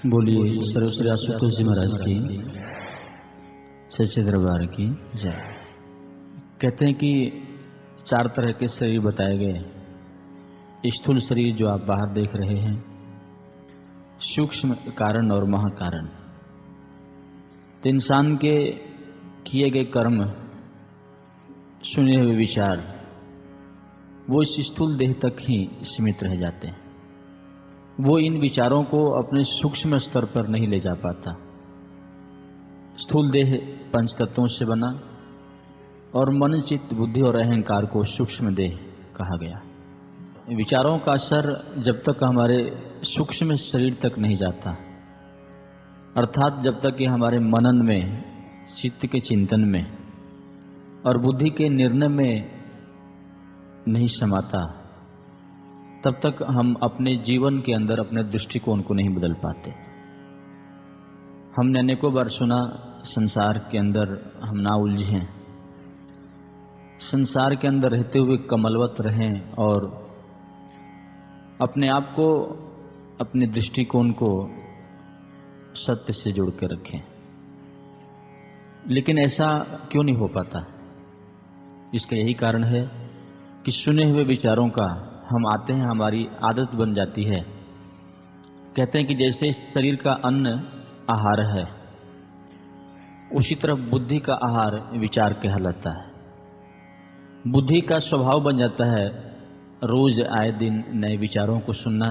बोलिए सर्वश्री आशुतोष जी महाराज की सच्चे दरबार की जय। कहते हैं कि 4 तरह के शरीर बताए गए। स्थूल शरीर जो आप बाहर देख रहे हैं, सूक्ष्म कारण और महाकारण। तो इंसान के किए गए कर्म, सुने हुए विचार, वो इस स्थूल देह तक ही सीमित रह जाते हैं। वो इन विचारों को अपने सूक्ष्म स्तर पर नहीं ले जा पाता। स्थूल देह 5 तत्वों से बना और मन, चित्त, बुद्धि और अहंकार को सूक्ष्म देह कहा गया। विचारों का असर जब तक हमारे सूक्ष्म शरीर तक नहीं जाता, अर्थात जब तक ये हमारे मनन में, चित्त के चिंतन में और बुद्धि के निर्णय में नहीं समाता, तब तक हम अपने जीवन के अंदर अपने दृष्टिकोण को नहीं बदल पाते। हमने अनेकों बार सुना, संसार के अंदर हम ना उलझें, संसार के अंदर रहते हुए कमलवत रहें और अपने आप को, अपने दृष्टिकोण को सत्य से जोड़ कर रखें। लेकिन ऐसा क्यों नहीं हो पाता? इसका यही कारण है कि सुने हुए विचारों का हम आते हैं, हमारी आदत बन जाती है। कहते हैं कि जैसे इस शरीर का अन्न आहार है, उसी तरह बुद्धि का आहार विचार कहलाता है। बुद्धि का स्वभाव बन जाता है रोज आए दिन नए विचारों को सुनना,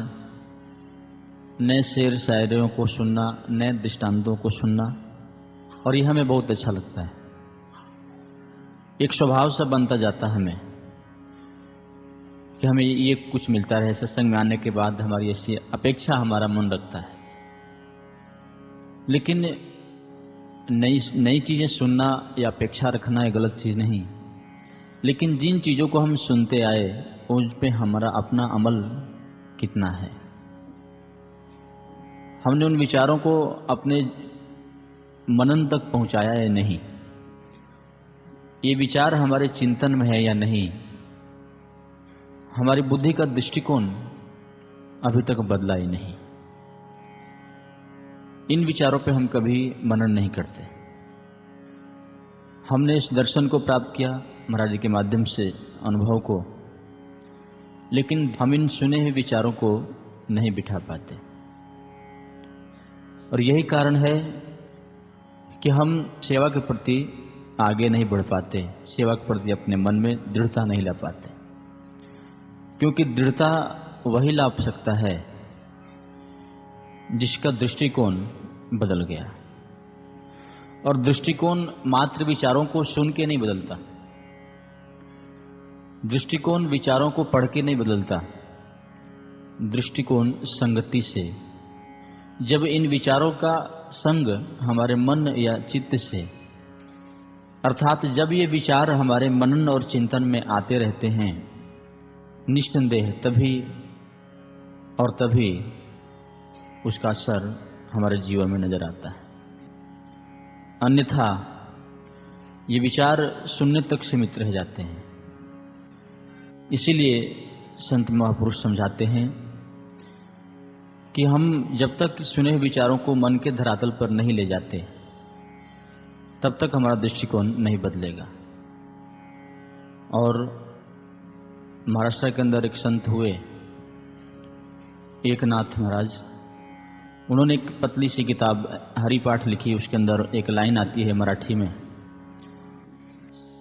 नए शेर शायरियों को सुनना, नए दृष्टांतों को सुनना, और यह हमें बहुत अच्छा लगता है। एक स्वभाव सा बनता जाता है हमें कि हमें ये कुछ मिलता रहे। सत्संग में आने के बाद हमारी ऐसी अपेक्षा हमारा मन रखता है। लेकिन नई चीजें सुनना या अपेक्षा रखना ये गलत चीज नहीं, लेकिन जिन चीजों को हम सुनते आए उन पे हमारा अपना अमल कितना है। हमने उन विचारों को अपने मनन तक पहुंचाया है नहीं, ये विचार हमारे चिंतन में है या नहीं, हमारी बुद्धि का दृष्टिकोण अभी तक बदला ही नहीं। इन विचारों पे हम कभी मनन नहीं करते। हमने इस दर्शन को प्राप्त किया महाराज जी के माध्यम से, अनुभव को, लेकिन हम इन सुने हुए विचारों को नहीं बिठा पाते। और यही कारण है कि हम सेवा के प्रति आगे नहीं बढ़ पाते, सेवा के प्रति अपने मन में दृढ़ता नहीं ला पाते। क्योंकि दृढ़ता वही ला सकता है जिसका दृष्टिकोण बदल गया। और दृष्टिकोण मात्र विचारों को सुन के नहीं बदलता, दृष्टिकोण विचारों को पढ़ के नहीं बदलता, दृष्टिकोण संगति से। जब इन विचारों का संग हमारे मन या चित्त से, अर्थात जब ये विचार हमारे मनन और चिंतन में आते रहते हैं, निस्संदेह तभी और तभी उसका असर हमारे जीवन में नजर आता है। अन्यथा ये विचार सुनने तक सीमित रह जाते हैं। इसीलिए संत महापुरुष समझाते हैं कि हम जब तक सुने हुए विचारों को मन के धरातल पर नहीं ले जाते, तब तक हमारा दृष्टिकोण नहीं बदलेगा। और महाराष्ट्र के अंदर एक संत हुए, एकनाथ महाराज, उन्होंने एक पतली सी किताब हरिपाठ लिखी। उसके अंदर एक लाइन आती है मराठी में,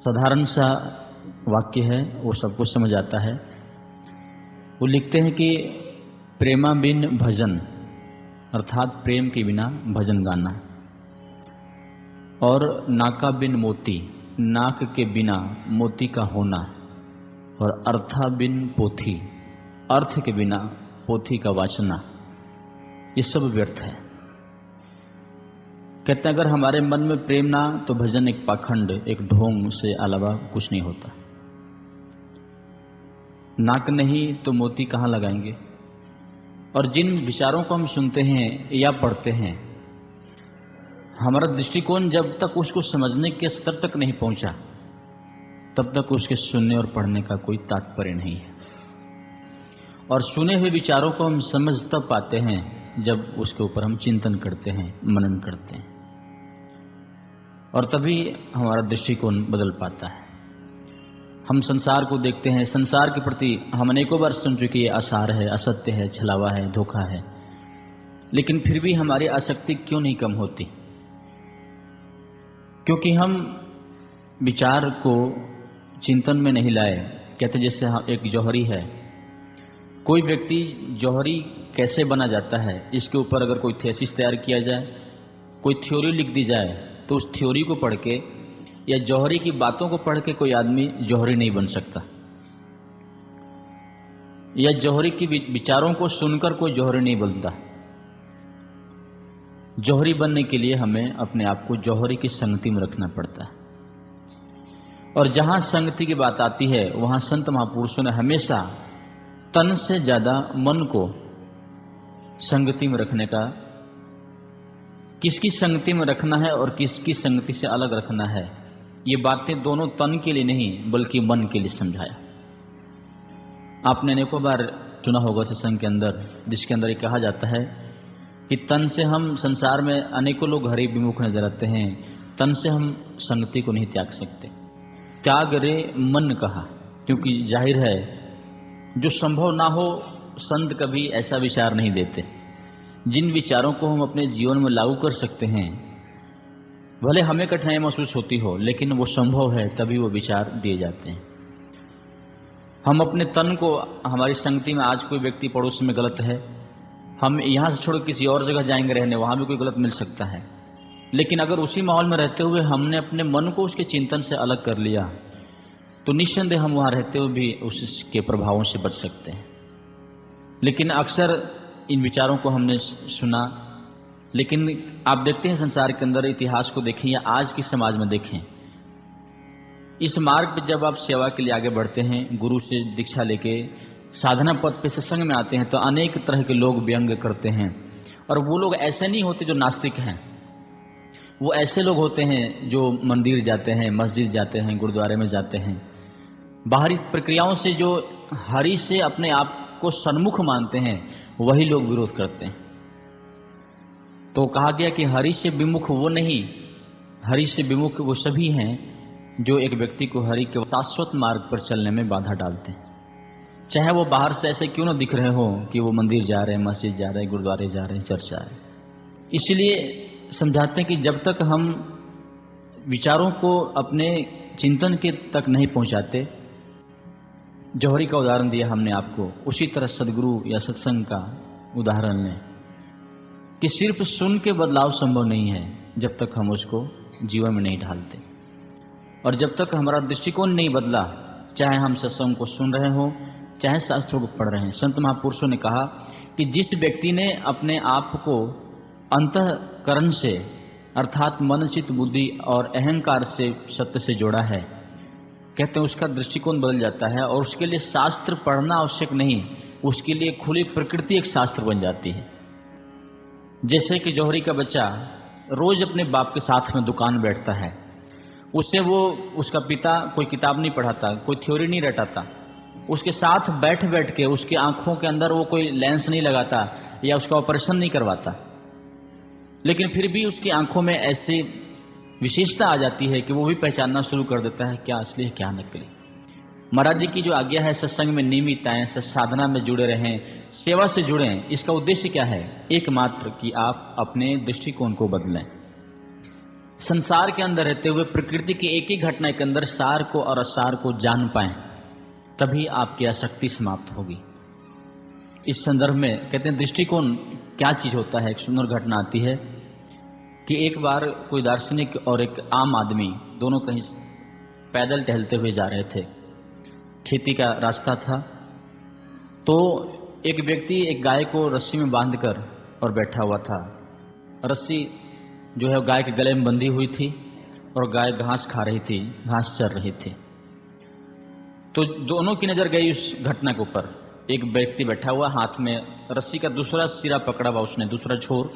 साधारण सा वाक्य है, वो सबको समझ आता है। वो लिखते हैं कि प्रेमा बिन भजन, अर्थात प्रेम के बिना भजन गाना, और नाका बिन मोती, नाक के बिना मोती का होना, और अर्था बिन पोथी, अर्थ के बिना पोथी का वाचना, ये सब व्यर्थ है। कहते हैं अगर हमारे मन में प्रेम ना, तो भजन एक पाखंड, एक ढोंग से अलावा कुछ नहीं होता। नाक नहीं तो मोती कहाँ लगाएंगे? और जिन विचारों को हम सुनते हैं या पढ़ते हैं, हमारा दृष्टिकोण जब तक उसको समझने के स्तर तक नहीं पहुंचा, तब तक उसके सुनने और पढ़ने का कोई तात्पर्य नहीं है। और सुने हुए विचारों को हम समझ तब पाते हैं जब उसके ऊपर हम चिंतन करते हैं, मनन करते हैं, और तभी हमारा दृष्टिकोण बदल पाता है। हम संसार को देखते हैं, संसार के प्रति हम अनेकों बार सुन चुके ये आसार है, असत्य है, छलावा है, धोखा है, लेकिन फिर भी हमारी आसक्ति क्यों नहीं कम होती? क्योंकि हम विचार को चिंतन में नहीं लाए। कहते जैसे एक जौहरी है, कोई व्यक्ति जौहरी कैसे बना जाता है, इसके ऊपर अगर कोई थीसिस तैयार किया जाए, कोई थ्योरी लिख दी जाए, तो उस थ्योरी को पढ़ के या जौहरी की बातों को पढ़ के कोई आदमी जौहरी नहीं बन सकता, या जौहरी की विचारों को सुनकर कोई जौहरी नहीं बनता। जौहरी बनने के लिए हमें अपने आप को जौहरी की संगति में रखना पड़ता है। और जहां संगति की बात आती है, वहां संत महापुरुषों ने हमेशा तन से ज्यादा मन को संगति में रखने का, किसकी संगति में रखना है और किसकी संगति से अलग रखना है, ये बातें दोनों तन के लिए नहीं बल्कि मन के लिए समझाया। आपने अनेकों बार सुना होगा सत्संग के अंदर, जिसके अंदर ये कहा जाता है कि तन से हम, संसार में अनेकों लोग हरि विमुख नजर आते हैं, तन से हम संगति को नहीं त्याग सकते। त्याग रे मन कहा, क्योंकि जाहिर है जो संभव ना हो, संत कभी ऐसा विचार नहीं देते। जिन विचारों को हम अपने जीवन में लागू कर सकते हैं, भले हमें कठिनाई महसूस होती हो, लेकिन वो संभव है, तभी वो विचार दिए जाते हैं। हम अपने तन को, हमारी संगति में आज कोई व्यक्ति पड़ोस में गलत है, हम यहाँ से छोड़ किसी और जगह जाएंगे रहने, वहाँ भी कोई गलत मिल सकता है, लेकिन अगर उसी माहौल में रहते हुए हमने अपने मन को उसके चिंतन से अलग कर लिया, तो निस्संदेह हम वहाँ रहते हुए भी उसके प्रभावों से बच सकते हैं। लेकिन अक्सर इन विचारों को हमने सुना, लेकिन आप देखते हैं संसार के अंदर, इतिहास को देखें या आज की समाज में देखें, इस मार्ग पर जब आप सेवा के लिए आगे बढ़ते हैं, गुरु से दीक्षा लेके साधना पथ पे सत्संग में आते हैं, तो अनेक तरह के लोग व्यंग करते हैं। और वो लोग ऐसे नहीं होते जो नास्तिक हैं, वो ऐसे लोग होते हैं जो मंदिर जाते हैं, मस्जिद जाते हैं, गुरुद्वारे में जाते हैं, बाहरी प्रक्रियाओं से जो हरि से अपने आप को सन्मुख मानते हैं, वही लोग विरोध करते हैं। तो कहा गया कि हरि से विमुख वो नहीं, हरि से विमुख वो सभी हैं जो एक व्यक्ति को हरि के शाश्वत मार्ग पर चलने में बाधा डालते हैं। चाहे वो बाहर से ऐसे क्यों न दिख रहे हो कि वो मंदिर जा रहे हैं, मस्जिद जा रहे हैं, गुरुद्वारे जा रहे हैं, चर्च जा रहे हैं। इसलिए समझाते हैं कि जब तक हम विचारों को अपने चिंतन के तक नहीं पहुंचाते, जौहरी का उदाहरण दिया हमने आपको, उसी तरह सदगुरु या सत्संग का उदाहरण लें कि सिर्फ सुन के बदलाव संभव नहीं है जब तक हम उसको जीवन में नहीं ढालते। और जब तक हमारा दृष्टिकोण नहीं बदला, चाहे हम सत्संग को सुन रहे हो, चाहे शास्त्रों को पढ़ रहे हैं, संत महापुरुषों ने कहा कि जिस व्यक्ति ने अपने आप को अंतःकरण से, अर्थात मन, चित्त, बुद्धि और अहंकार से सत्य से जोड़ा है, कहते हैं उसका दृष्टिकोण बदल जाता है। और उसके लिए शास्त्र पढ़ना आवश्यक नहीं, उसके लिए खुली प्रकृति एक शास्त्र बन जाती है। जैसे कि जौहरी का बच्चा रोज अपने बाप के साथ में दुकान बैठता है, उससे वो, उसका पिता कोई किताब नहीं पढ़ाता, कोई थ्योरी नहीं रटाता, उसके साथ बैठ बैठ के उसकी आंखों के अंदर वो कोई लेंस नहीं लगाता या उसका ऑपरेशन नहीं करवाता, लेकिन फिर भी उसकी आंखों में ऐसी विशेषता आ जाती है कि वो भी पहचानना शुरू कर देता है क्या असली है क्या नकली। महाराज जी की जो आज्ञा है, सत्संग में नियमित आएं, साधना में जुड़े रहें, सेवा से जुड़ें, इसका उद्देश्य क्या है? एकमात्र कि आप अपने दृष्टिकोण को बदलें। संसार के अंदर रहते हुए प्रकृति की एक ही घटना के अंदर सार को और असार को जान पाएं, तभी आपकी आसक्ति समाप्त होगी। इस संदर्भ में कहते हैं दृष्टिकोण क्या चीज होता है। एक सुंदर घटना आती है कि एक बार कोई दार्शनिक और एक आम आदमी दोनों कहीं पैदल टहलते हुए जा रहे थे, खेती का रास्ता था। तो एक व्यक्ति एक गाय को रस्सी में बांधकर और बैठा हुआ था। रस्सी जो है गाय के गले में बंधी हुई थी और गाय घास खा रही थी, घास चर रही थी। तो दोनों की नजर गई उस घटना के ऊपर। एक व्यक्ति बैठा हुआ, हाथ में रस्सी का दूसरा सिरा पकड़ा हुआ उसने, दूसरा छोर,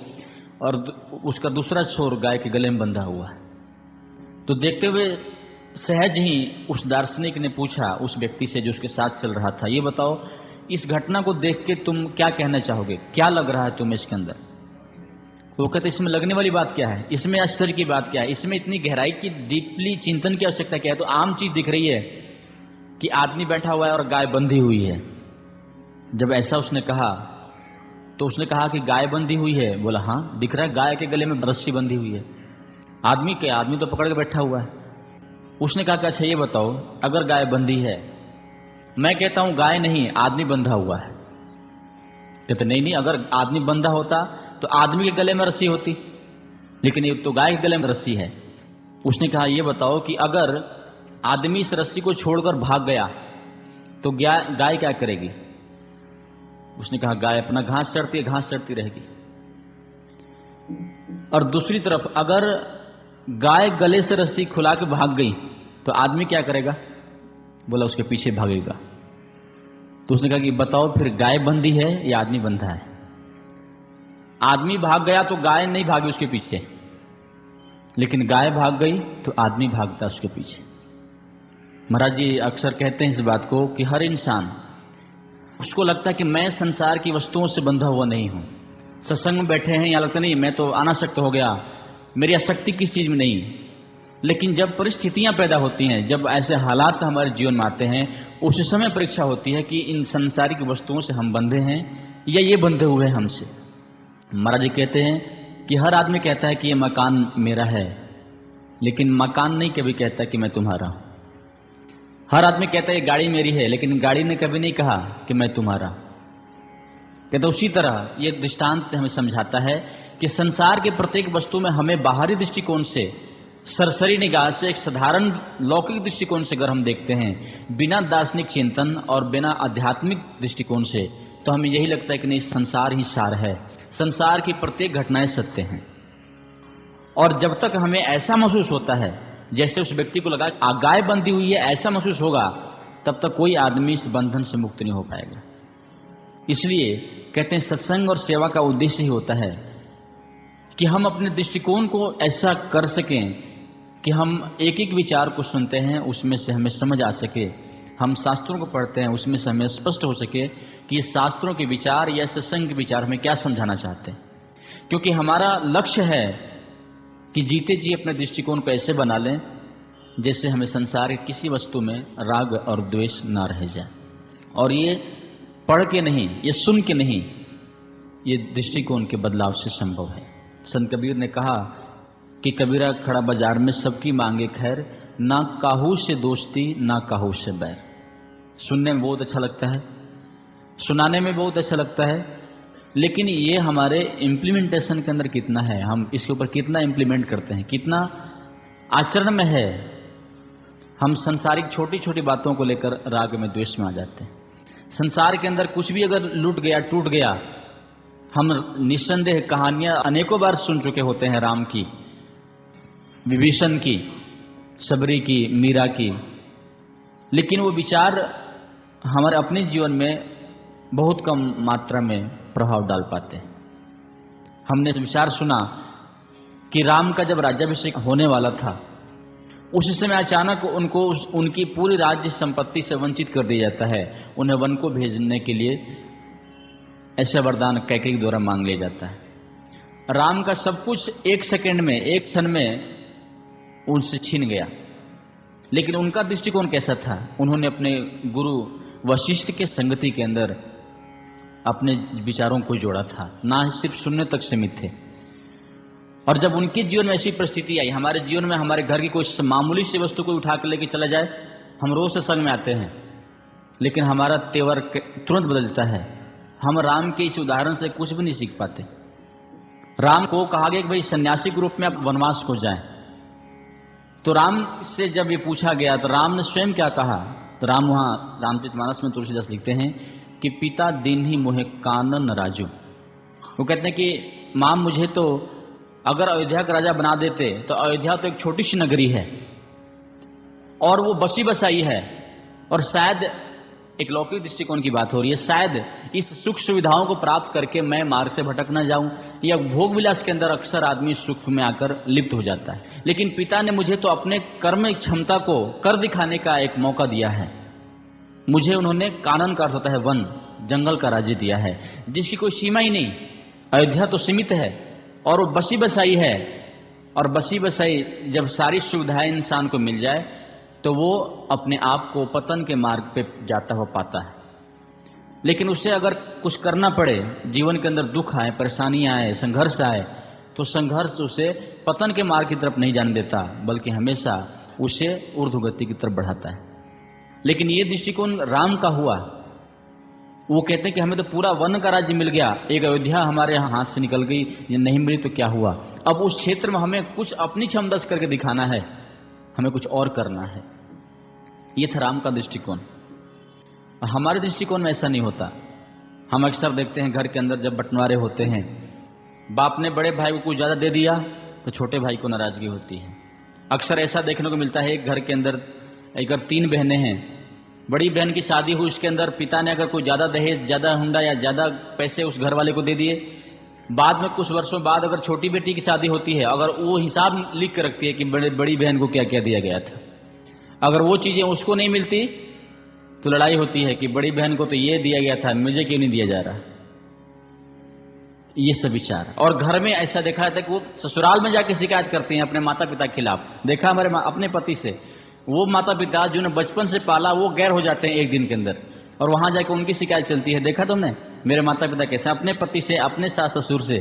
और उसका दूसरा छोर गाय के गले में बंधा हुआ है। तो देखते हुए सहज ही उस दार्शनिक ने पूछा उस व्यक्ति से जो उसके साथ चल रहा था, ये बताओ इस घटना को देख के तुम क्या कहना चाहोगे, क्या लग रहा है तुम्हें इसके अंदर? वो कहते इसमें लगने वाली बात क्या है, इसमें आश्चर्य की बात क्या है, इसमें इतनी गहराई की डीपली चिंतन की आवश्यकता क्या है? तो आम चीज दिख रही है कि आदमी बैठा हुआ है और गाय बंधी हुई है। जब ऐसा उसने कहा तो उसने कहा कि गाय बंधी हुई है। बोला हाँ दिख रहा है, गाय के गले में रस्सी बंधी हुई है। आदमी क्या, आदमी तो पकड़ के बैठा हुआ है। उसने कहा कि अच्छा ये बताओ, अगर गाय बंधी है, मैं कहता हूं गाय नहीं आदमी बंधा हुआ है। कहते नहीं, अगर आदमी बंधा होता तो आदमी के गले में रस्सी होती, लेकिन ये तो गाय के गले में रस्सी है। उसने कहा ये बताओ कि अगर आदमी इस रस्सी को छोड़कर भाग गया तो गाय क्या करेगी? उसने कहा गाय अपना घास चरती है, घास चरती रहेगी। और दूसरी तरफ अगर गाय गले से रस्सी खुला के भाग गई तो आदमी क्या करेगा? बोला उसके पीछे भागेगा। तो उसने कहा कि बताओ फिर गाय बंधी है या आदमी बंधा है? आदमी भाग गया तो गाय नहीं भागी उसके पीछे, लेकिन गाय भाग गई तो आदमी भागता उसके पीछे। महाराज जी अक्सर कहते हैं इस बात को कि हर इंसान, उसको लगता है कि मैं संसार की वस्तुओं से बंधा हुआ नहीं हूं। सत्संग में बैठे हैं, यहाँ लगता नहीं मैं तो अनासक्त हो गया, मेरी आसक्ति किस चीज में नहीं। लेकिन जब परिस्थितियां पैदा होती हैं, जब ऐसे हालात हमारे जीवन में आते हैं, उस समय परीक्षा होती है कि इन संसारिक वस्तुओं से हम बंधे हैं या ये बंधे हुए हैं हमसे। महाराज जी कहते हैं कि हर आदमी कहता है कि ये मकान मेरा है, लेकिन मकान नहीं कभी कहता कि मैं तुम्हारा हूं। हर आदमी कहता है ये गाड़ी मेरी है, लेकिन गाड़ी ने कभी नहीं कहा कि मैं तुम्हारा। कहते उसी तरह ये दृष्टांत हमें समझाता है कि संसार के प्रत्येक वस्तु में हमें बाहरी दृष्टिकोण से, सरसरी निगाह से, एक साधारण लौकिक दृष्टिकोण से अगर हम देखते हैं, बिना दार्शनिक चिंतन और बिना आध्यात्मिक दृष्टिकोण से, तो हमें यही लगता है कि नहीं संसार ही सार है, संसार की प्रत्येक घटनाएं सत्य हैं। और जब तक हमें ऐसा महसूस होता है जैसे उस व्यक्ति को लगा गाय बंधी हुई है, ऐसा महसूस होगा, तब तक कोई आदमी इस बंधन से मुक्त नहीं हो पाएगा। इसलिए कहते हैं सत्संग और सेवा का उद्देश्य ही होता है कि हम अपने दृष्टिकोण को ऐसा कर सकें कि हम एक एक विचार को सुनते हैं, उसमें से हमें समझ आ सके। हम शास्त्रों को पढ़ते हैं, उसमें से हमें स्पष्ट हो सके कि ये शास्त्रों के विचार या सत्संग के विचार हमें क्या समझाना चाहते हैं। क्योंकि हमारा लक्ष्य है कि जीते जी अपने दृष्टिकोण को ऐसे बना लें जैसे हमें संसार की किसी वस्तु में राग और द्वेष ना रह जाए। और ये पढ़ के नहीं, ये सुन के नहीं, ये दृष्टिकोण के बदलाव से संभव है। संत कबीर ने कहा कि कबीरा खड़ा बाजार में सबकी मांगे खैर, ना काहू से दोस्ती ना काहू से बैर। सुनने में बहुत अच्छा लगता है, सुनाने में बहुत अच्छा लगता है, लेकिन ये हमारे इम्प्लीमेंटेशन के अंदर कितना है, हम इसके ऊपर कितना इम्प्लीमेंट करते हैं, कितना आचरण में है। हम संसारिक छोटी छोटी बातों को लेकर राग में द्वेष में आ जाते हैं। संसार के अंदर कुछ भी अगर लूट गया, टूट गया, हम निस्संदेह कहानियां अनेकों बार सुन चुके होते हैं, राम की, विभीषण की, सबरी की, मीरा की, लेकिन वो विचार हमारे अपने जीवन में बहुत कम मात्रा में प्रभाव डाल पाते हैं। हमने विचार सुना कि राम का जब राज्याभिषेक होने वाला था, उस समय अचानक उनको उनकी पूरी राज्य संपत्ति से वंचित कर दिया जाता है। उन्हें वन को भेजने के लिए ऐसा वरदान कैकेयी के द्वारा मांग लिया जाता है। राम का सब कुछ एक सेकंड में, एक क्षण में उनसे छीन गया। लेकिन उनका दृष्टिकोण कैसा था? उन्होंने अपने गुरु वशिष्ठ के संगति के अंदर अपने विचारों को जोड़ा था, ना सिर्फ सुनने तक सीमित थे। और जब उनके जीवन में ऐसी परिस्थिति आई, हमारे जीवन में हमारे घर की कोई मामूली सी वस्तु को उठा कर लेके चला जाए, हम रोज से संग में आते हैं, लेकिन हमारा तेवर तुरंत बदलता है। हम राम के इस उदाहरण से कुछ भी नहीं सीख पाते। राम को कहा गया कि भाई सन्यासी के रूप में आप वनवास को जाएं, तो राम से जब ये पूछा गया तो राम ने स्वयं क्या कहा? तो राम वहां रामचरितमानस में तुलसीदास लिखते हैं कि पिता दिन ही मोहे कानन राजू। वो कहते हैं कि मां मुझे तो अगर अयोध्या का राजा बना देते, तो अयोध्या तो एक छोटी सी नगरी है और वो बसी बसाई है, और शायद एक लौकिक दृष्टिकोण की बात हो रही है, शायद इस सुख सुविधाओं को प्राप्त करके मैं मार्ग से भटक न जाऊं, या भोग विलास के अंदर अक्सर आदमी सुख में आकर लिप्त हो जाता है। लेकिन पिता ने मुझे तो अपने कर्म क्षमता को कर दिखाने का एक मौका दिया है। मुझे उन्होंने, कानन का अर्थ होता है वन, जंगल का राज्य दिया है जिसकी कोई सीमा ही नहीं। अयोध्या तो सीमित है और वो बसी बसाई है, और बसी बसाई जब सारी सुविधाएं इंसान को मिल जाए तो वो अपने आप को पतन के मार्ग पे जाता हुआ पाता है। लेकिन उसे अगर कुछ करना पड़े, जीवन के अंदर दुख आए, परेशानियां आए, संघर्ष आए, तो संघर्ष उसे पतन के मार्ग की तरफ नहीं जाने देता, बल्कि हमेशा उसे ऊर्ध्वगति की तरफ बढ़ाता है। लेकिन ये दृष्टिकोण राम का हुआ। वो कहते हैं कि हमें तो पूरा वन का राज्य मिल गया, एक अयोध्या हमारे हाथ से निकल गई, ये नहीं मिली तो क्या हुआ। अब उस क्षेत्र में हमें कुछ अपनी क्षमता करके दिखाना है, हमें कुछ और करना है। ये था राम का दृष्टिकोण। हमारे दृष्टिकोण में ऐसा नहीं होता। हम अक्सर देखते हैं घर के अंदर जब बंटवारे होते हैं, बाप ने बड़े भाई को कुछ ज़्यादा दे दिया तो छोटे भाई को नाराजगी होती है। अक्सर ऐसा देखने को मिलता है, एक घर के अंदर अगर 3 बहनें हैं, बड़ी बहन की शादी हुई, उसके अंदर पिता ने अगर कोई ज़्यादा दहेज, ज़्यादा हुंडा या ज़्यादा पैसे उस घर वाले को दे दिए। बाद में कुछ वर्षों बाद अगर छोटी बेटी की शादी होती है, अगर वो हिसाब लिख कर रखती है कि बड़ी बहन को क्या क्या दिया गया था, अगर वो चीज़ें उसको नहीं मिलती तो लड़ाई होती है कि बड़ी बहन को तो ये दिया गया था, मुझे क्यों नहीं दिया जा रहा। ये सब विचार। और घर में ऐसा देखा जाता है कि वो ससुराल में जाके शिकायत करती हैं अपने माता पिता के खिलाफ। देखा हमारे अपने पति से, वो माता पिता जिन्होंने बचपन से पाला वो गैर हो जाते हैं एक दिन के अंदर, और वहां जाके उनकी शिकायत चलती है। देखा तुमने मेरे माता पिता कैसे, अपने पति से, अपने सास ससुर से,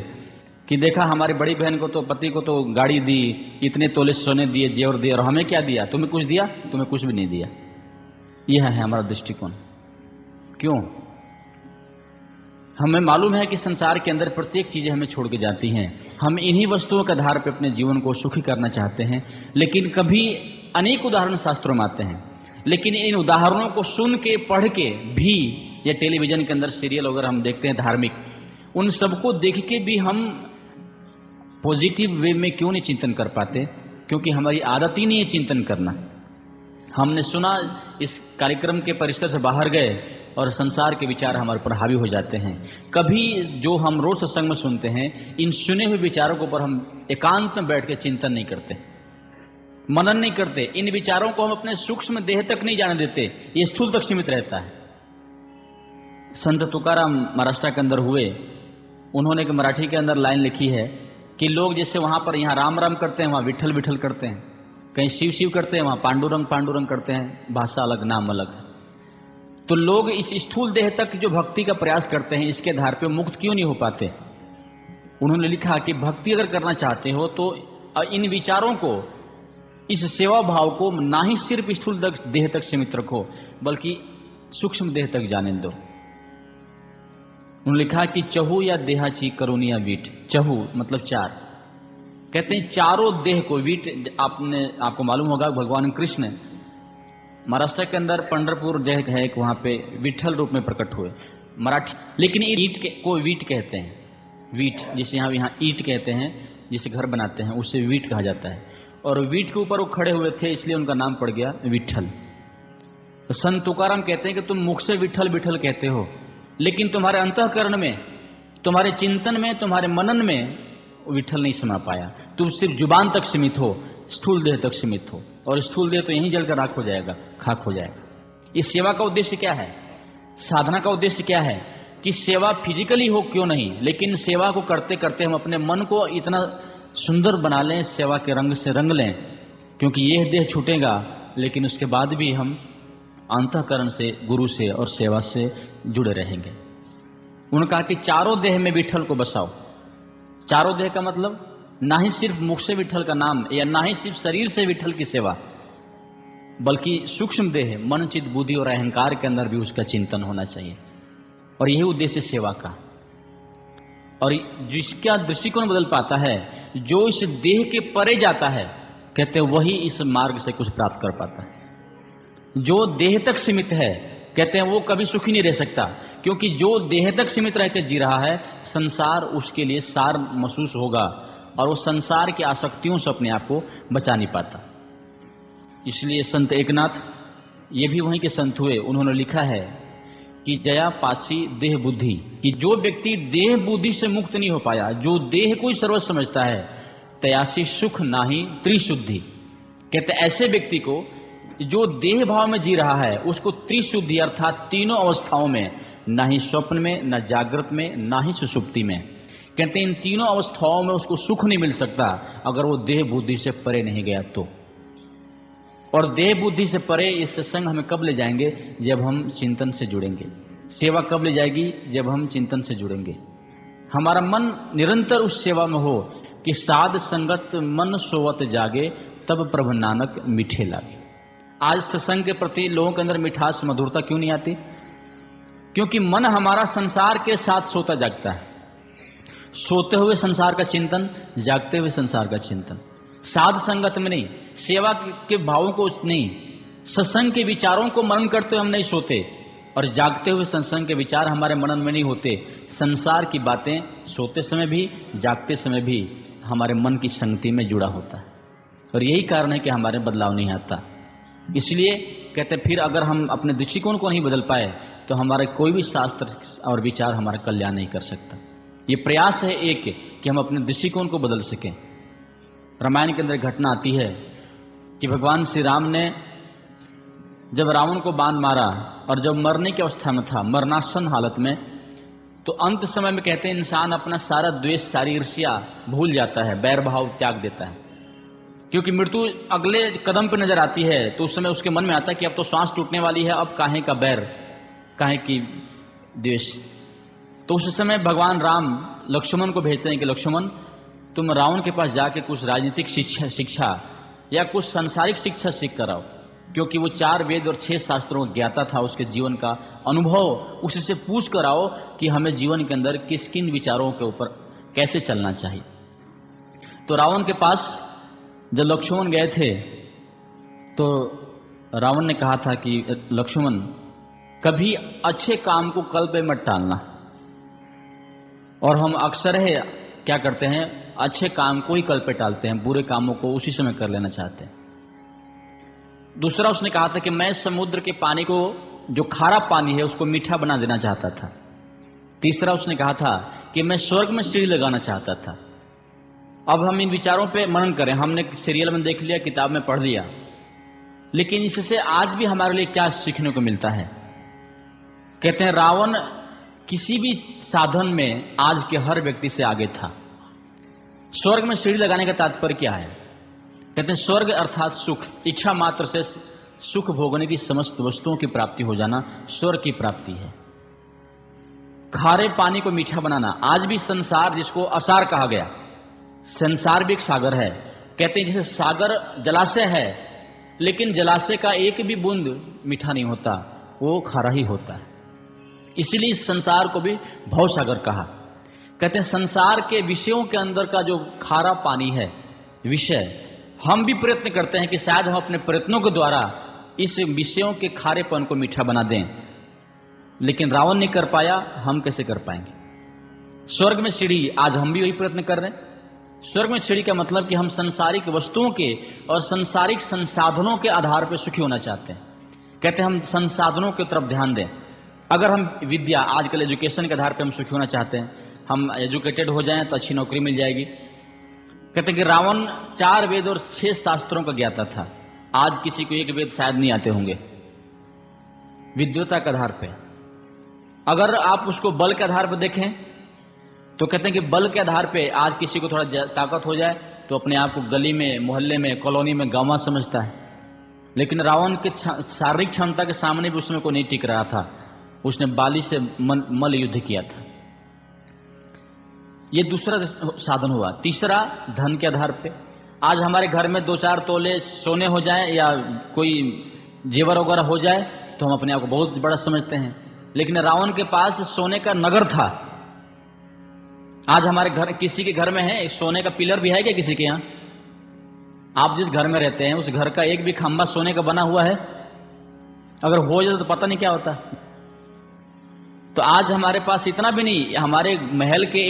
कि देखा हमारी बड़ी बहन को तो, पति को तो गाड़ी दी, इतने तोले सोने दिए, जेवर दिए, और हमें क्या दिया, तुम्हें कुछ दिया, तुम्हें कुछ भी नहीं दिया। यह है हमारा दृष्टिकोण। क्यों? हमें मालूम है कि संसार के अंदर प्रत्येक चीजें हमें छोड़ के जाती हैं। हम इन्हीं वस्तुओं के आधार पर अपने जीवन को सुखी करना चाहते हैं। लेकिन कभी अनेक उदाहरण शास्त्रों में आते हैं, लेकिन इन उदाहरणों को सुन के, पढ़ के भी, या टेलीविजन के अंदर सीरियल वगैरह हम देखते हैं धार्मिक, उन सबको देख के भी हम पॉजिटिव वे में क्यों नहीं चिंतन कर पाते? क्योंकि हमारी आदत ही नहीं है चिंतन करना। हमने सुना, इस कार्यक्रम के परिसर से बाहर गए और संसार के विचार हमारे पर हावी हो जाते हैं। कभी जो हम रोज सत्संग में सुनते हैं, इन सुने हुए विचारों के ऊपर हम एकांत में बैठ के चिंतन नहीं करते, मनन नहीं करते। इन विचारों को हम अपने सूक्ष्म देह तक नहीं जाने देते, ये स्थूल तक सीमित रहता है। संत तुकाराम महाराष्ट्र के अंदर हुए, उन्होंने एक मराठी के अंदर लाइन लिखी है कि लोग जैसे वहां पर यहाँ राम राम करते हैं, वहां विठल विठल करते हैं, कहीं शिव शिव करते हैं, वहां पांडुरंग पांडुरंग करते हैं, भाषा अलग, नाम अलग। तो लोग इस स्थूल देह तक जो भक्ति का प्रयास करते हैं, इसके आधार पर मुक्त क्यों नहीं हो पाते? उन्होंने लिखा कि भक्ति अगर करना चाहते हो तो इन विचारों को, इस सेवा भाव को ना ही सिर्फ स्थूल देह तक सीमित रखो, बल्कि सूक्ष्म देह तक जाने दो। उन्होंने लिखा कि चहु या देहाची करुनिया वीट। चहु मतलब 4, कहते हैं चारों देह को वीट। आपको मालूम होगा भगवान कृष्ण महाराष्ट्र के अंदर पंढरपुर जगह है, वहां पे विठल रूप में प्रकट हुए मराठी। लेकिन ईट को वीट कहते हैं, वीट जिसे यहाँ ईट कहते हैं, जिसे घर बनाते हैं उसे वीट कहा जाता है। और वीट के ऊपर वो खड़े हुए थे, इसलिए उनका नाम पड़ गया विठल। तो संत तुकाराम कहते हैं कि तुम मुख से विठल विठल कहते हो, लेकिन तुम्हारे अंतःकरण में, तुम्हारे चिंतन में, तुम्हारे मनन में विठल नहीं समा पाया। तुम सिर्फ जुबान तक सीमित हो, स्थूल देह तक सीमित हो, और स्थूल देह तो यहीं जलकर राख हो जाएगा, खाक हो जाएगा। इस सेवा का उद्देश्य क्या है? साधना का उद्देश्य क्या है? कि सेवा फिजिकली हो क्यों नहीं, लेकिन सेवा को करते करते हम अपने मन को इतना सुंदर बना लें, सेवा के रंग से रंग लें, क्योंकि यह देह छूटेगा, लेकिन उसके बाद भी हम अंतःकरण से, गुरु से और सेवा से जुड़े रहेंगे। उन्होंने कहा कि चारों देह में विठल को बसाओ। चारों देह का मतलब ना ही सिर्फ मुख से विठल का नाम, या ना ही सिर्फ शरीर से विठल की सेवा, बल्कि सूक्ष्म देह, मन, चित्त, बुद्धि और अहंकार के अंदर भी उसका चिंतन होना चाहिए। और यही उद्देश्य सेवा का। और जिसका दृष्टिकोण बदल पाता है, जो इस देह के परे जाता है, कहते हैं वही इस मार्ग से कुछ प्राप्त कर पाता है। जो देह तक सीमित है, कहते हैं वो कभी सुखी नहीं रह सकता, क्योंकि जो देह तक सीमित रहकर जी रहा है, संसार उसके लिए सार महसूस होगा, और वो संसार की आसक्तियों से अपने आप को बचा नहीं पाता। इसलिए संत एकनाथ, ये भी वहीं के संत हुए, उन्होंने लिखा है कि जया पासी देह बुद्धि, कि जो व्यक्ति देह बुद्धि से मुक्त नहीं हो पाया, जो देह को ही सर्वस्व समझता है, तयासी सुख नाही त्रिशुद्धि। कहते ऐसे व्यक्ति को जो देह भाव में जी रहा है, उसको त्रिशुद्धि अर्थात तीनों अवस्थाओं में ना ही स्वप्न में, ना जागृत में, ना ही सुषुप्ति में। कहते हैं इन तीनों अवस्थाओं में उसको सुख नहीं मिल सकता अगर वो देह बुद्धि से परे नहीं गया तो। और देह बुद्धि से परे इस सत्संग हमें कब ले जाएंगे? जब हम चिंतन से जुड़ेंगे। सेवा कब ले जाएगी? जब हम चिंतन से जुड़ेंगे। हमारा मन निरंतर उस सेवा में हो कि साध संगत मन सोवत जागे, तब प्रभु नानक मीठे लागे। आज सत्संग के प्रति लोगों के अंदर मिठास मधुरता क्यों नहीं आती? क्योंकि मन हमारा संसार के साथ सोता जागता है। सोते हुए संसार का चिंतन, जागते हुए संसार का चिंतन। साध संगत में नहीं, सेवा के भावों को नहीं, सत्संग के विचारों को मनन करते हुए हम नहीं सोते, और जागते हुए सत्संग के विचार हमारे मनन में नहीं होते। संसार की बातें सोते समय भी, जागते समय भी हमारे मन की संगति में जुड़ा होता है, और यही कारण है कि हमारे बदलाव नहीं आता। इसलिए कहते फिर अगर हम अपने दृष्टिकोण को नहीं बदल पाए तो हमारे कोई भी शास्त्र और विचार हमारा कल्याण नहीं कर सकता। ये प्रयास है एक कि हम अपने दृष्टिकोण को बदल सकें। रामायण के अंदर घटना आती है कि भगवान श्री राम ने जब रावण को बाण मारा और जब मरने की अवस्था में था, मरणासन हालत में, तो अंत समय में कहते हैं इंसान अपना सारा द्वेष, सारी ईर्ष्या भूल जाता है, बैर भाव त्याग देता है। क्योंकि मृत्यु अगले कदम पर नजर आती है तो उस समय उसके मन में आता है कि अब तो सांस टूटने वाली है, अब काहे का बैर, काहे की द्वेष। तो उस समय भगवान राम लक्ष्मण को भेजते हैं कि लक्ष्मण तुम रावण के पास जाके कुछ राजनीतिक शिक्षा या कुछ सांसारिक शिक्षा सीख कर आओ, क्योंकि वो 4 वेद और 6 शास्त्रों का ज्ञाता था। उसके जीवन का अनुभव उससे पूछ कर आओ कि हमें जीवन के अंदर किस किन विचारों के ऊपर कैसे चलना चाहिए। तो रावण के पास जब लक्ष्मण गए थे तो रावण ने कहा था कि लक्ष्मण कभी अच्छे काम को कल पे मत टालना, और हम अक्सर है क्या करते हैं, अच्छे काम को ही कल पे टालते हैं, बुरे कामों को उसी समय कर लेना चाहते हैं। दूसरा उसने कहा था कि मैं समुद्र के पानी को, जो खारा पानी है, उसको मीठा बना देना चाहता था। तीसरा उसने कहा था कि मैं स्वर्ग में सीढ़ी लगाना चाहता था। अब हम इन विचारों पे मनन करें, हमने सीरियल में देख लिया, किताब में पढ़ लिया, लेकिन इससे आज भी हमारे लिए क्या सीखने को मिलता है? कहते हैं रावण किसी भी साधन में आज के हर व्यक्ति से आगे था। स्वर्ग में सीढ़ी लगाने का तात्पर्य क्या है? कहते हैं स्वर्ग अर्थात सुख, इच्छा मात्र से सुख भोगने की समस्त वस्तुओं की प्राप्ति हो जाना स्वर्ग की प्राप्ति है। खारे पानी को मीठा बनाना, आज भी संसार जिसको असार कहा गया, संसार भी एक सागर है। कहते हैं जैसे सागर जलाशय है, लेकिन जलाशय का एक भी बूंद मीठा नहीं होता, वो खारा ही होता है। इसलिए इस संसार को भी भवसागर कहा। कहते हैं संसार के विषयों के अंदर का जो खारा पानी है विषय, हम भी प्रयत्न करते हैं कि शायद हम अपने प्रयत्नों के द्वारा इस विषयों के खारेपन को मीठा बना दें, लेकिन रावण नहीं कर पाया, हम कैसे कर पाएंगे? स्वर्ग में सीढ़ी, आज हम भी वही प्रयत्न कर रहे हैं। स्वर्ग में सीढ़ी का मतलब कि हम सांसारिक वस्तुओं के और सांसारिक संसाधनों के आधार पर सुखी होना चाहते हैं। कहते हैं हम संसाधनों की तरफ ध्यान दें। अगर हम विद्या, आजकल एजुकेशन के आधार पर हम सुखी होना चाहते हैं, हम एजुकेटेड हो जाएं तो अच्छी नौकरी मिल जाएगी। कहते हैं कि रावण 4 वेद और 6 शास्त्रों का ज्ञाता था, आज किसी को एक वेद शायद नहीं आते होंगे। विद्वता के आधार पे, अगर आप उसको बल के आधार पर देखें तो कहते हैं कि बल के आधार पे आज किसी को थोड़ा ताकत हो जाए तो अपने आप को गली में, मोहल्ले में, कॉलोनी में गांव समझता है। लेकिन रावण के शारीरिक क्षमता के सामने भी उसमें कोई नहीं टिक रहा था, उसने बाली से मल युद्ध किया था। ये दूसरा साधन हुआ। तीसरा धन के आधार पे, आज हमारे घर में 2-4 तोले सोने हो जाए या कोई जेवर वगैरह हो जाए तो हम अपने आप को बहुत बड़ा समझते हैं, लेकिन रावण के पास सोने का नगर था। आज हमारे घर, किसी के घर में है एक सोने का पिलर भी है क्या किसी के यहाँ? आप जिस घर में रहते हैं उस घर का एक भी खंभा सोने का बना हुआ है? अगर हो जाए तो पता नहीं क्या होता। तो आज हमारे पास इतना भी नहीं, हमारे महल के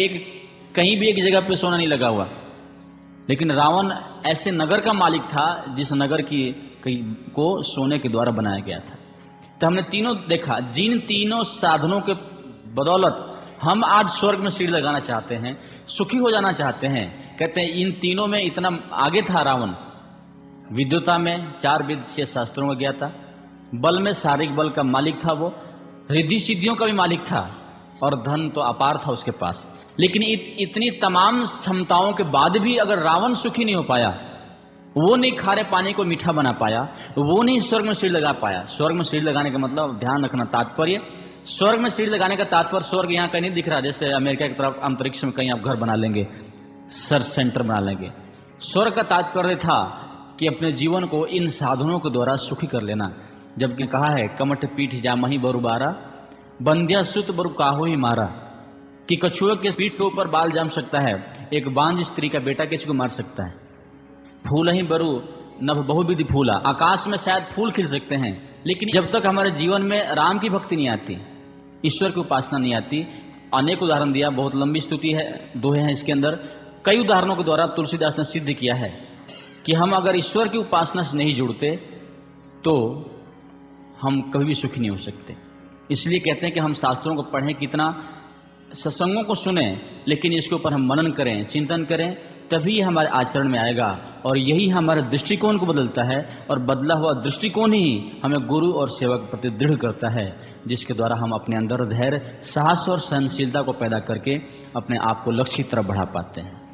कहीं भी एक जगह पे सोना नहीं लगा हुआ। लेकिन रावण ऐसे नगर का मालिक था जिस नगर को सोने के द्वारा बनाया गया था। तो हमने तीनों देखा, जिन तीनों साधनों के बदौलत हम आज स्वर्ग में सीढ़ी लगाना चाहते हैं, सुखी हो जाना चाहते हैं। कहते हैं इन तीनों में इतना आगे था रावण। विद्वता में 4 वेद 6 शास्त्रों का ज्ञाता, बल में शारीरिक बल का मालिक था वो, रिद्धि सिद्धियों का भी मालिक था और धन तो अपार था उसके पास। लेकिन इतनी तमाम क्षमताओं के बाद भी अगर रावण सुखी नहीं हो पाया, वो नहीं खारे पानी को मीठा बना पाया, वो नहीं स्वर्ग में सिर लगा पाया। स्वर्ग में सिर लगाने का मतलब ध्यान रखना, तात्पर्य स्वर्ग में सिर लगाने का तात्पर्य स्वर्ग यहाँ कहीं नहीं दिख रहा, जैसे अमेरिका की तरफ अंतरिक्ष में कहीं आप घर बना लेंगे, सर्च सेंटर बना लेंगे। स्वर्ग का तात्पर्य था कि अपने जीवन को इन साधनों के द्वारा सुखी कर लेना। जबकि कहा है कमठ पीठ जामहि बरुबारा, बंध्या सुत बरु काहो ही मारा, कि कछुए के पीठ के ऊपर बाल जाम सकता है, एक बांझ स्त्री का बेटा किसी को मार सकता है। फूल ही बरु नभ बहुविधि फूला, आकाश में शायद फूल खिल सकते हैं, लेकिन जब तक हमारे जीवन में राम की भक्ति नहीं आती, ईश्वर की उपासना नहीं आती। अनेक उदाहरण दिया, बहुत लंबी स्तुति है, दोहे हैं इसके अंदर। कई उदाहरणों के द्वारा तुलसीदास ने सिद्ध किया है कि हम अगर ईश्वर की उपासना से नहीं जुड़ते तो हम कभी भी सुखी नहीं हो सकते। इसलिए कहते हैं कि हम शास्त्रों को पढ़ें, कितना सत्संगों को सुने, लेकिन इसके ऊपर हम मनन करें, चिंतन करें, तभी हमारे आचरण में आएगा। और यही हमारे दृष्टिकोण को बदलता है, और बदला हुआ दृष्टिकोण ही हमें गुरु और सेवक के प्रति दृढ़ करता है, जिसके द्वारा हम अपने अंदर धैर्य, साहस और सहनशीलता को पैदा करके अपने आप को लक्ष्य की तरफ बढ़ा पाते हैं।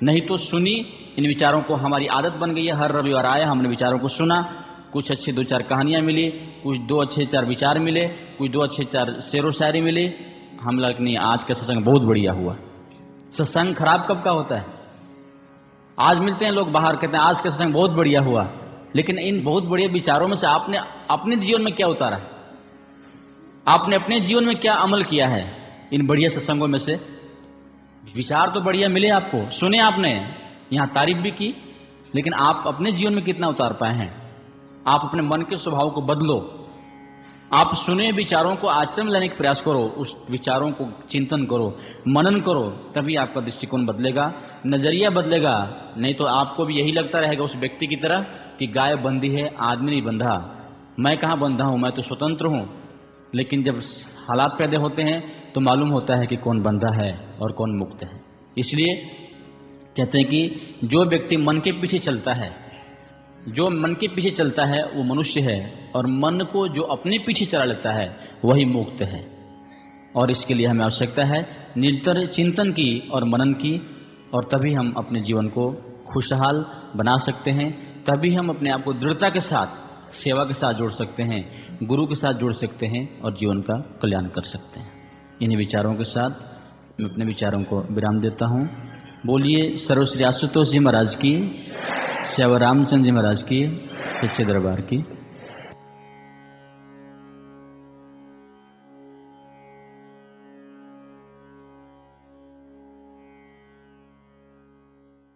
नहीं तो सुनी इन विचारों को, हमारी आदत बन गई है, हर रविवार आया, हमने विचारों को सुना, कुछ अच्छी दो चार कहानियां मिली, कुछ दो अच्छे चार विचार मिले, कुछ दो अच्छे चार शेरो शायरी मिली, हम लग नहीं आज का सत्संग बहुत बढ़िया हुआ। सत्संग खराब कब का होता है? आज मिलते हैं लोग बाहर, कहते हैं आज का सत्संग बहुत बढ़िया हुआ, लेकिन इन बहुत बढ़िया विचारों में से आपने अपने जीवन में क्या उतारा? आपने अपने जीवन में क्या अमल किया है? इन बढ़िया सत्संगों में से विचार तो बढ़िया मिले आपको, सुने आपने, यहाँ तारीफ भी की, लेकिन आप अपने जीवन में कितना उतार पाए हैं? आप अपने मन के स्वभाव को बदलो, आप सुने विचारों को आचरण में लाने का प्रयास करो, उस विचारों को चिंतन करो, मनन करो, तभी आपका दृष्टिकोण बदलेगा, नजरिया बदलेगा। नहीं तो आपको भी यही लगता रहेगा उस व्यक्ति की तरह कि गाय बंधी है, आदमी नहीं बंधा, मैं कहाँ बंधा हूँ, मैं तो स्वतंत्र हूँ। लेकिन जब हालात पैदा होते हैं तो मालूम होता है कि कौन बंधा है और कौन मुक्त है। इसलिए कहते हैं कि जो व्यक्ति मन के पीछे चलता है, जो मन के पीछे चलता है वो मनुष्य है, और मन को जो अपने पीछे चला लेता है वही मुक्त है। और इसके लिए हमें आवश्यकता है निरंतर चिंतन की और मनन की, और तभी हम अपने जीवन को खुशहाल बना सकते हैं, तभी हम अपने आप को दृढ़ता के साथ सेवा के साथ जोड़ सकते हैं, गुरु के साथ जोड़ सकते हैं और जीवन का कल्याण कर सकते हैं। इन्हीं विचारों के साथ मैं अपने विचारों को विराम देता हूँ। बोलिए सर्वश्री आशुतोष जी महाराज की, श्री रामचंद्र जी महाराज की, सच्चे दरबार की।